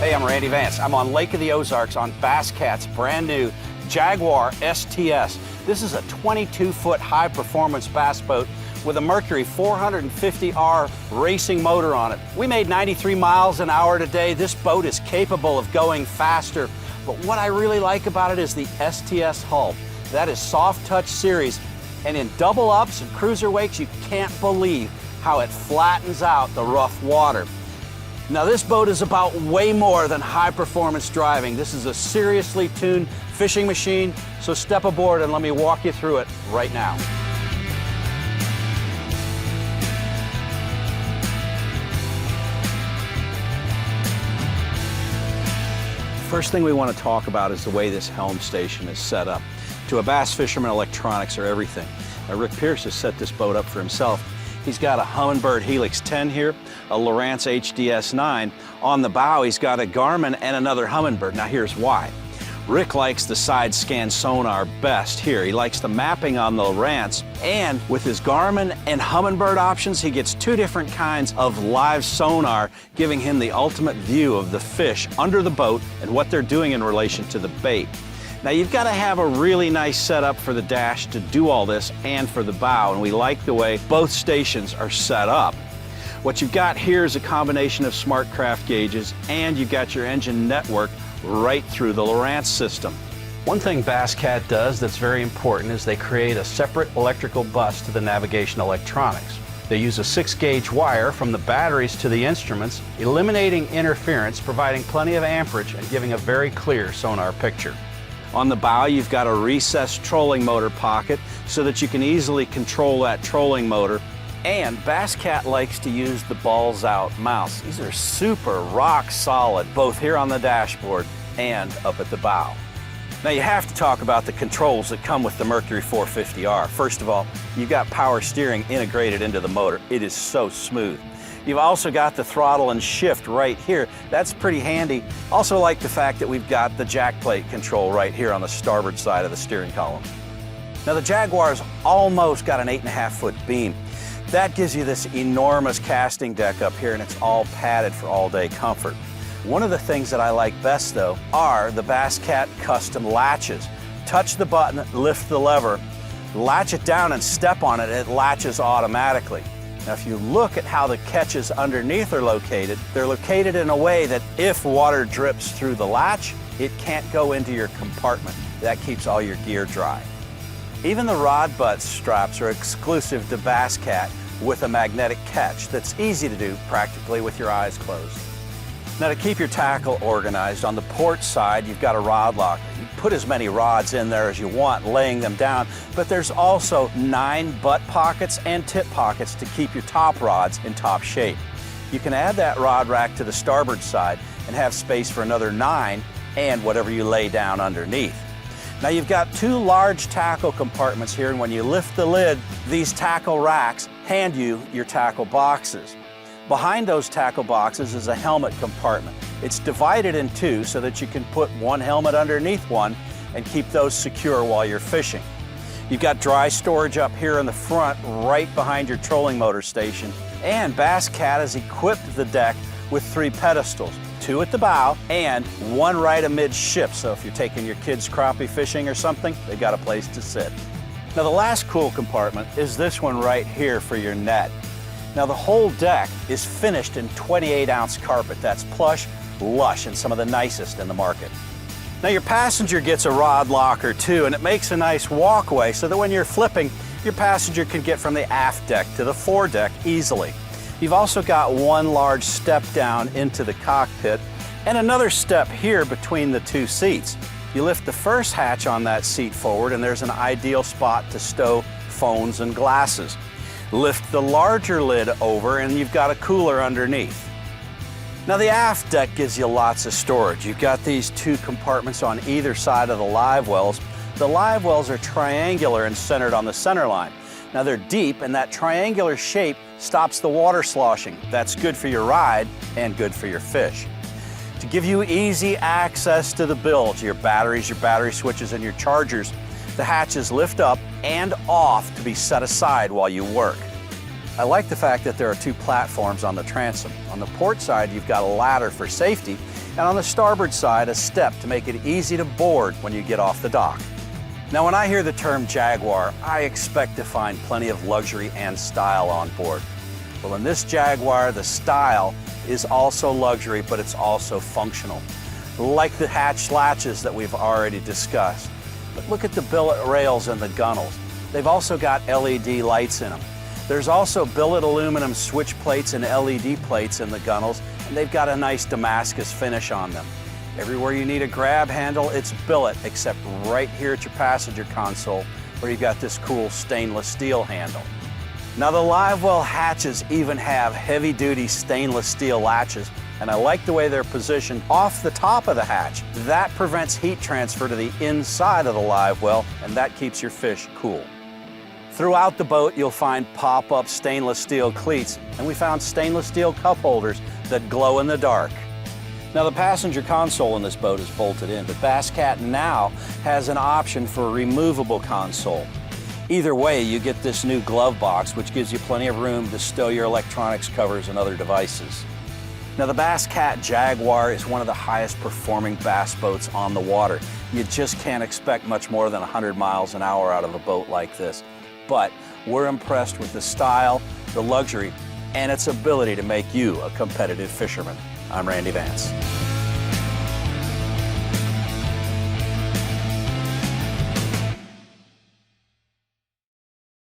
Hey, I'm Randy Vance. I'm on Lake of the Ozarks on Bass Cat's brand new Jaguar STS. This is a 22-foot high-performance bass boat with a Mercury 450R racing motor on it. We made 93 miles an hour today. This boat is capable of going faster, but what I really like about it is the STS hull. That is soft touch series, and in double ups and cruiser wakes, you can't believe how it flattens out the rough water. Now this boat is about way more than high performance driving. This is a seriously tuned fishing machine, so step aboard and let me walk you through it right now. First thing we want to talk about is the way this helm station is set up. To a bass fisherman, electronics are everything. Now, Rick Pierce has set this boat up for himself. He's got a Humminbird Helix 10 here, a Lowrance HDS 9. On the bow, he's got a Garmin and another Humminbird. Now here's why. Rick likes the side scan sonar best here. He likes the mapping on the Lowrance, and with his Garmin and Humminbird options, he gets two different kinds of live sonar, giving him the ultimate view of the fish under the boat and what they're doing in relation to the bait. Now you've got to have a really nice setup for the dash to do all this and for the bow, and we like the way both stations are set up. What you've got here is a combination of SmartCraft gauges, and you've got your engine network right through the Lowrance system. One thing Bass Cat does that's very important is they create a separate electrical bus to the navigation electronics. They use a 6-gauge wire from the batteries to the instruments, eliminating interference, providing plenty of amperage, and giving a very clear sonar picture. On the bow, you've got a recessed trolling motor pocket so that you can easily control that trolling motor. And Bass Cat likes to use the balls out mounts. These are super rock solid, both here on the dashboard and up at the bow. Now you have to talk about the controls that come with the Mercury 450R. First of all, you've got power steering integrated into the motor. It is so smooth. You've also got the throttle and shift right here. That's pretty handy. Also like the fact that we've got the jack plate control right here on the starboard side of the steering column. Now the Jaguar's almost got an 8.5-foot beam. That gives you this enormous casting deck up here, and it's all padded for all-day comfort. One of the things that I like best though are the Bass Cat custom latches. Touch the button, lift the lever, latch it down and step on it, and it latches automatically. Now if you look at how the catches underneath are located, they're located in a way that if water drips through the latch, it can't go into your compartment. That keeps all your gear dry. Even the rod butt straps are exclusive to Bass Cat with a magnetic catch that's easy to do practically with your eyes closed. Now to keep your tackle organized, on the port side you've got a rod locker. You put as many rods in there as you want, laying them down, but there's also 9 butt pockets and tip pockets to keep your top rods in top shape. You can add that rod rack to the starboard side and have space for another 9 and whatever you lay down underneath. Now you've got 2 large tackle compartments here, and when you lift the lid, these tackle racks hand you your tackle boxes. Behind those tackle boxes is a helmet compartment. It's divided in 2 so that you can put one helmet underneath one and keep those secure while you're fishing. You've got dry storage up here in the front, right behind your trolling motor station. And Bass Cat has equipped the deck with 3 pedestals, 2 at the bow and 1 right amidship. So if you're taking your kids crappie fishing or something, they've got a place to sit. Now the last cool compartment is this one right here for your net. Now the whole deck is finished in 28-ounce carpet. That's plush, lush, and some of the nicest in the market. Now your passenger gets a rod locker too, and it makes a nice walkway so that when you're flipping, your passenger can get from the aft deck to the foredeck easily. You've also got 1 large step down into the cockpit and another step here between the 2 seats. You lift the first hatch on that seat forward and there's an ideal spot to stow phones and glasses. Lift the larger lid over and you've got a cooler underneath. Now the aft deck gives you lots of storage. You've got these 2 compartments on either side of the live wells. The live wells are triangular and centered on the center line. Now they're deep, and that triangular shape stops the water sloshing. That's good for your ride and good for your fish. To give you easy access to the bilge, your batteries, your battery switches, and your chargers, the hatches lift up and off to be set aside while you work. I like the fact that there are 2 platforms on the transom. On the port side, you've got a ladder for safety, and on the starboard side, a step to make it easy to board when you get off the dock. Now, when I hear the term Jaguar, I expect to find plenty of luxury and style on board. Well, in this Jaguar, the style is also luxury, but it's also functional. Like the hatch latches that we've already discussed. But look at the billet rails and the gunnels. They've also got LED lights in them. There's also billet aluminum switch plates and LED plates in the gunnels, and they've got a nice Damascus finish on them. Everywhere you need a grab handle, it's billet, except right here at your passenger console, where you've got this cool stainless steel handle. Now, the live well hatches even have heavy-duty stainless steel latches, and I like the way they're positioned off the top of the hatch. That prevents heat transfer to the inside of the live well, and that keeps your fish cool. Throughout the boat, you'll find pop-up stainless steel cleats, and we found stainless steel cup holders that glow in the dark. Now, the passenger console in this boat is bolted in, but Bass Cat now has an option for a removable console. Either way, you get this new glove box, which gives you plenty of room to stow your electronics covers and other devices. Now, the Bass Cat Jaguar is one of the highest performing bass boats on the water. You just can't expect much more than 100 miles an hour out of a boat like this. But we're impressed with the style, the luxury, and its ability to make you a competitive fisherman. I'm Randy Vance.